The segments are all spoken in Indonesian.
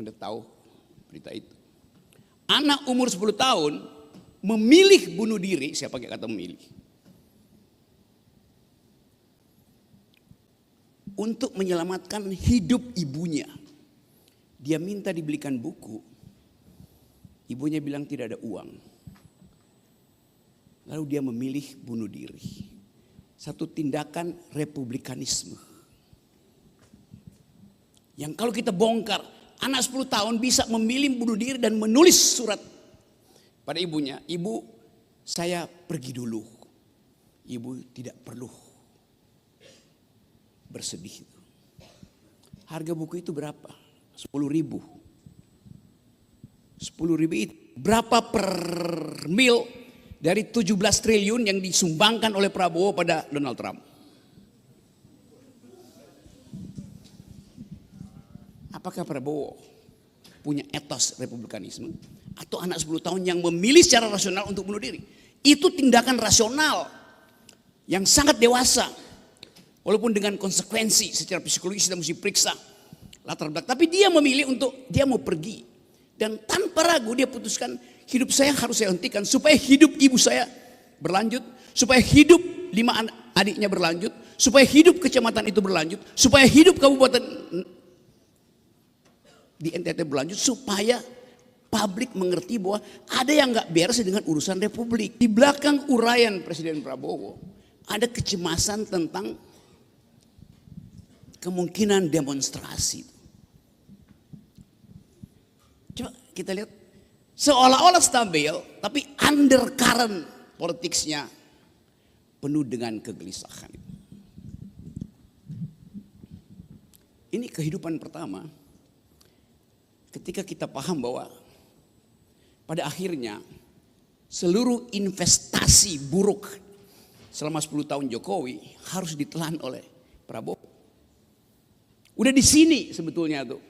Anda tahu berita itu. Anak umur 10 tahun memilih bunuh diri, saya pakai kata memilih, untuk menyelamatkan hidup ibunya. Dia minta dibelikan buku. Ibunya bilang tidak ada uang. Lalu dia memilih bunuh diri. Satu tindakan republikanisme. Yang kalau kita bongkar, anak 10 tahun bisa memilih bunuh diri dan menulis surat pada ibunya. Ibu, saya pergi dulu. Ibu tidak perlu bersedih. Harga buku itu berapa? 10.000. 10.000 itu berapa per mil dari 17 triliun yang disumbangkan oleh Prabowo pada Donald Trump? Apakah Prabowo punya etos republikanisme? Atau anak 10 tahun yang memilih secara rasional untuk bunuh diri? Itu tindakan rasional yang sangat dewasa. Walaupun dengan konsekuensi secara psikologis kita mesti periksa latar belakang. Tapi dia memilih untuk dia mau pergi. Dan tanpa ragu dia putuskan hidup saya harus saya hentikan. Supaya hidup ibu saya berlanjut. Supaya hidup 5 adiknya berlanjut. Supaya hidup kecamatan itu berlanjut. Supaya hidup kabupaten di NTT berlanjut. Supaya publik mengerti bahwa ada yang gak beres dengan urusan republik. Di belakang uraian Presiden Prabowo ada kecemasan tentang kemungkinan demonstrasi. Coba kita lihat, seolah-olah stabil, tapi undercurrent politiknya penuh dengan kegelisahan. Ini kehidupan pertama. Ketika kita paham bahwa pada akhirnya seluruh investasi buruk selama 10 tahun Jokowi harus ditelan oleh Prabowo. Udah di sini sebetulnya tuh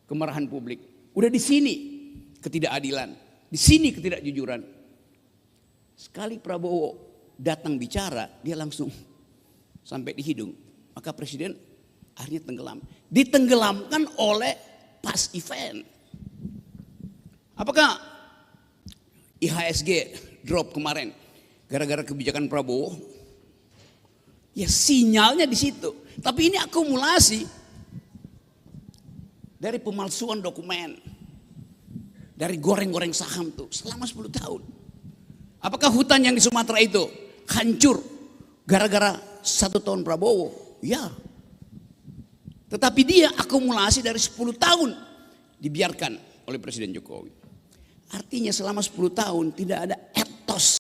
kemarahan publik. Udah di sini ketidakadilan. Di sini ketidakjujuran. Sekali Prabowo datang bicara, dia langsung sampai di hidung. Maka Presiden akhirnya tenggelam. Ditenggelamkan oleh pas event. Apakah IHSG drop kemarin gara-gara kebijakan Prabowo? Ya sinyalnya di situ. Tapi ini akumulasi dari pemalsuan dokumen, dari goreng-goreng saham tuh selama 10 tahun. Apakah hutan yang di Sumatera itu hancur gara-gara 1 tahun Prabowo? Ya. Tetapi dia akumulasi dari 10 tahun dibiarkan oleh Presiden Jokowi. Artinya selama 10 tahun tidak ada